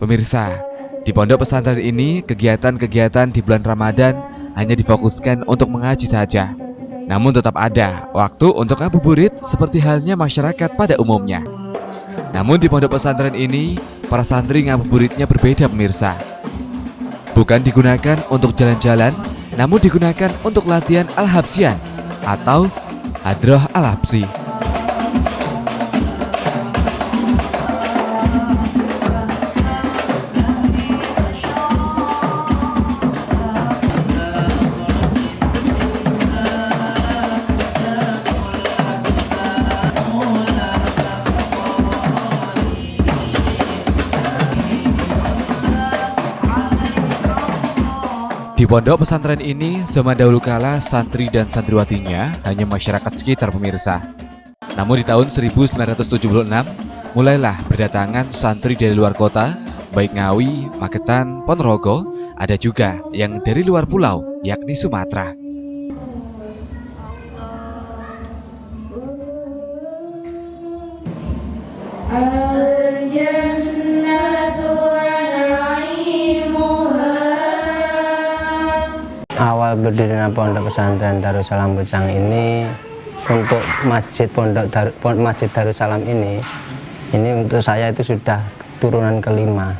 Pemirsa, di pondok pesantren ini kegiatan-kegiatan di bulan Ramadan hanya difokuskan untuk mengaji saja. Namun tetap ada waktu untuk ngabuburit seperti halnya masyarakat pada umumnya. Namun di pondok pesantren ini, para santri ngabuburitnya berbeda pemirsa. Bukan digunakan untuk jalan-jalan, namun digunakan untuk latihan al-habsyian atau hadroh al-habsyi. Di pondok pesantren ini, zaman dahulu kala santri dan santriwatinya hanya masyarakat sekitar pemirsa. Namun di tahun 1976, mulailah berdatangan santri dari luar kota, baik Ngawi, Magetan, Ponorogo, ada juga yang dari luar pulau, yakni Sumatera. Awal berdirinya pondok pesantren Darussalam Pucang ini untuk masjid Darussalam ini untuk saya itu sudah turunan kelima.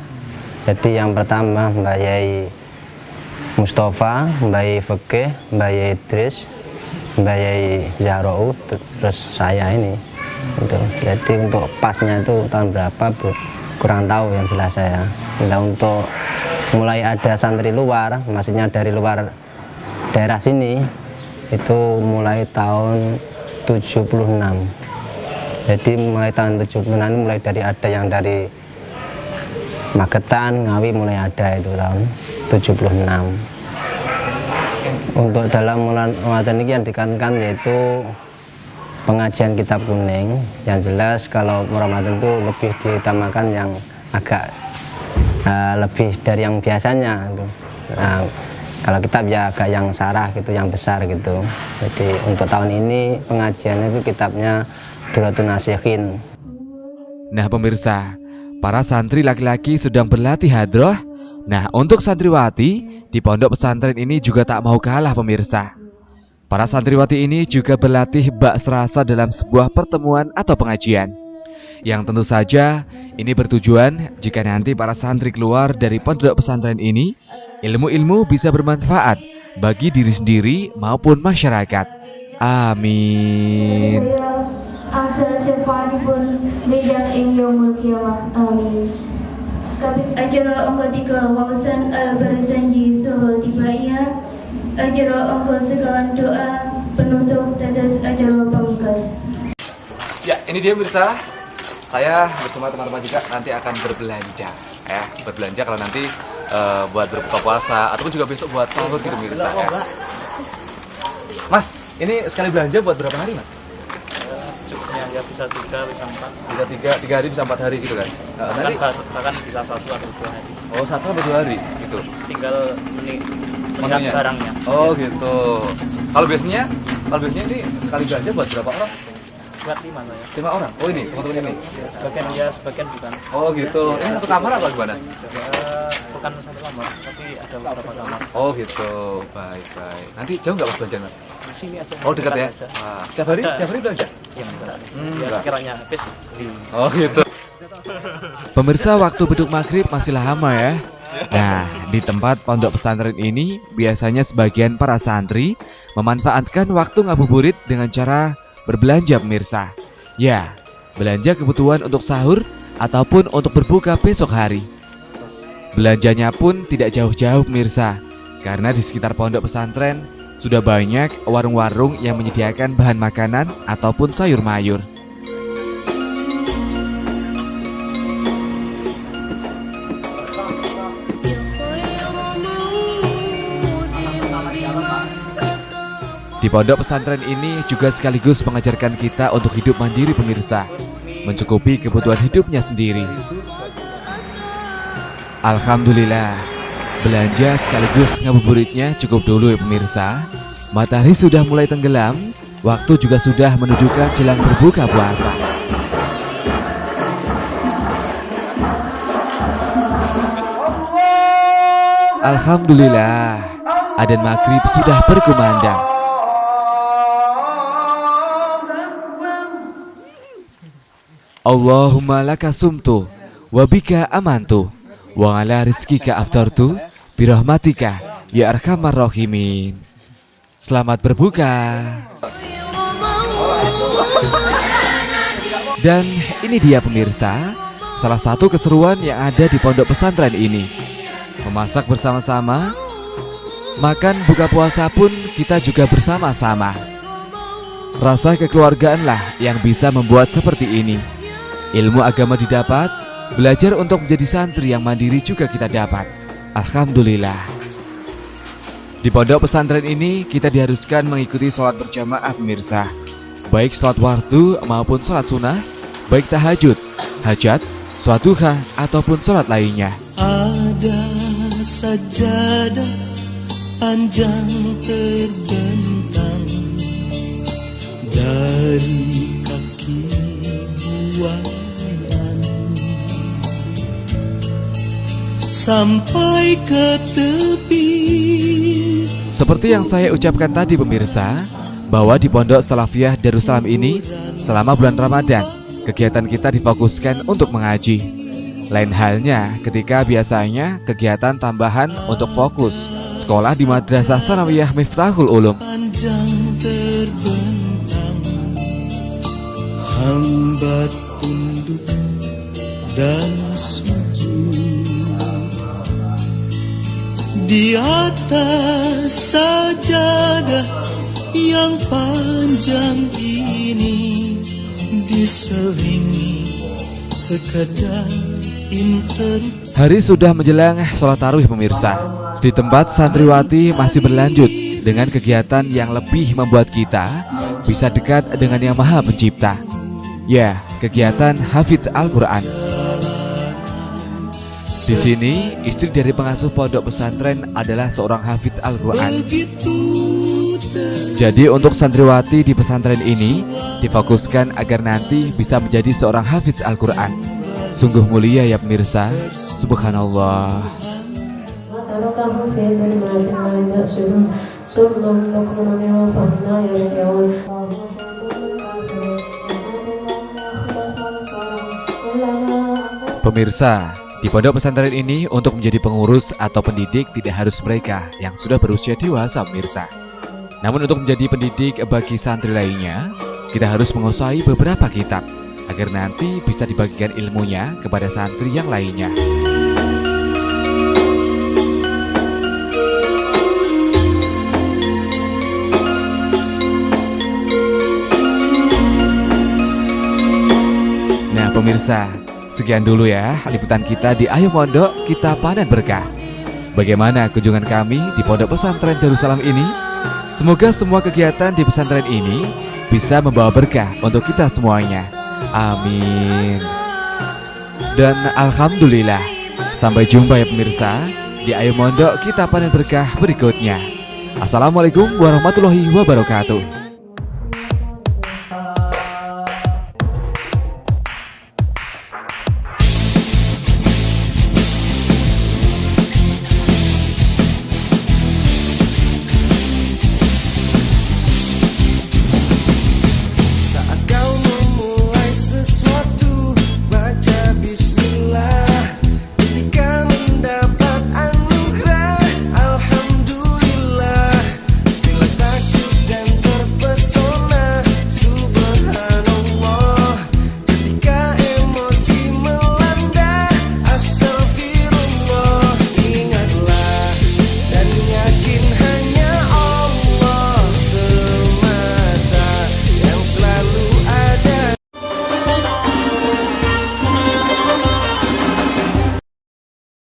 Jadi yang pertama Mbak Yai Mustafa, Mbak Yai Fikih, Mbak Yai Idris, Mbak Yai Zahrou, terus saya ini. Jadi untuk pasnya itu tahun berapa kurang tahu yang jelas saya. Nah, untuk mulai ada santri luar, maksudnya dari luar daerah sini itu mulai tahun 76. Jadi mulai tahun 76 mulai dari ada yang dari Magetan, Ngawi mulai ada itu tahun 76. Untuk dalam Ramadan ini yang ditekankan yaitu pengajian kitab kuning. Yang jelas kalau Ramadan itu lebih diutamakan yang agak lebih dari yang biasanya gitu. Nah, kalau kitab ya agak yang sarah gitu, yang besar gitu. Jadi untuk tahun ini pengajiannya itu kitabnya Duratun Nasihin. Nah pemirsa, para santri laki-laki sedang berlatih hadroh. Nah untuk santriwati di pondok pesantren ini juga tak mau kalah pemirsa. Para santriwati ini juga berlatih bak serasa dalam sebuah pertemuan atau pengajian. Yang tentu saja ini bertujuan jika nanti para santri keluar dari pondok pesantren ini, ilmu-ilmu bisa bermanfaat bagi diri sendiri maupun masyarakat. Amin. Acara angka 3 wawasan berjanji soal tibaia. Acara angka sekian doa penutup tetes acara pamungkas. Ya, ini dia pemirsa. Saya bersama teman-teman juga nanti akan berbelanja, ya, berbelanja kalau nanti buat berbuka puasa ataupun juga besok buat sahur gitu pemirsa. Ya. Mas, ini sekali belanja buat berapa hari, Mas? Secukupnya ya bisa 3, bisa 4. Bisa 3 hari, bisa 4 hari gitu kan? Nanti bahkan bisa 1 atau 2 hari. Oh, 1 sampai 2 hari gitu. Tinggal melihat barangnya. Oh, gitu. Kalau biasanya ini sekali belanja buat berapa orang? Buat 5 saya. 5 orang. Oh, ini teman-teman ini. Sebagian bukan. Oh, gitu. Ini satu kamar apa gimana? Bukan satu kamar, tapi ada beberapa kamar. Oh, gitu. Baik. Nanti jauh nggak Mas belanjanya? Di sini aja. Oh, dekat ya. Setiap hari belanja? Iya, benar. Ya sekiranya habis di. Oh, gitu. Pemirsa, waktu beduk maghrib masih lama ya. Nah, di tempat pondok pesantren ini biasanya sebagian para santri memanfaatkan waktu ngabuburit dengan cara berbelanja pemirsa. Ya, belanja kebutuhan untuk sahur ataupun untuk berbuka besok hari. Belanjanya pun tidak jauh-jauh pemirsa, karena di sekitar pondok pesantren sudah banyak warung-warung yang menyediakan bahan makanan ataupun sayur mayur. Di pondok pesantren ini juga sekaligus mengajarkan kita untuk hidup mandiri pemirsa, mencukupi kebutuhan hidupnya sendiri. Alhamdulillah, belanja sekaligus ngabuburitnya cukup dulu ya pemirsa. Matahari sudah mulai tenggelam, waktu juga sudah menunjukkan jelang berbuka puasa. Alhamdulillah, adzan maghrib sudah berkumandang. Allahumma laka sumtu wa bika amantu wa ala rizkika aftartu birahmatika ya arhamar rahimin. Selamat berbuka. Dan ini dia pemirsa, salah satu keseruan yang ada di pondok pesantren ini. Memasak bersama-sama, makan buka puasa pun kita juga bersama-sama. Rasa kekeluargaanlah yang bisa membuat seperti ini. Ilmu agama didapat, belajar untuk menjadi santri yang mandiri juga kita dapat. Alhamdulillah. Di pondok pesantren ini kita diharuskan mengikuti sholat berjamaah pemirsa. Baik sholat fardu maupun sholat sunnah, baik tahajud, hajat, sholat duha ataupun sholat lainnya. Ada sajadah panjang terbentang dari kaki buayan sampai ke tepi. Seperti yang saya ucapkan tadi pemirsa, bahwa di Pondok Salafiyah Darussalam ini selama bulan Ramadan kegiatan kita difokuskan untuk mengaji. Lain halnya ketika biasanya kegiatan tambahan untuk fokus sekolah di Madrasah Tsanawiyah Miftahul Ulum. Panjang terbentang, hamba tunduk dan sujud di atas sajadah yang panjang ini, diselingi sekadar interupsi. Hari sudah menjelang sholat tarawih pemirsa. Di tempat santriwati masih berlanjut dengan kegiatan yang lebih membuat kita bisa dekat dengan Yang Maha Pencipta. Ya, kegiatan Hafidz Al-Quran. Di sini, istri dari pengasuh pondok pesantren adalah seorang Hafidz Al-Quran. Jadi untuk santriwati di pesantren ini difokuskan agar nanti bisa menjadi seorang Hafidz Al-Quran. Sungguh mulia ya pemirsa. Subhanallah. Pemirsa, di pondok pesantren ini untuk menjadi pengurus atau pendidik tidak harus mereka yang sudah berusia dewasa pemirsa. Namun untuk menjadi pendidik bagi santri lainnya, kita harus menguasai beberapa kitab agar nanti bisa dibagikan ilmunya kepada santri yang lainnya. Nah pemirsa, sekian dulu ya liputan kita di Ayo Pondok Kita Panen Berkah. Bagaimana kunjungan kami di Pondok Pesantren Darussalam ini? Semoga semua kegiatan di pesantren ini bisa membawa berkah untuk kita semuanya. Amin. Dan alhamdulillah, sampai jumpa ya pemirsa di Ayo Pondok Kita Panen Berkah berikutnya. Assalamualaikum warahmatullahi wabarakatuh.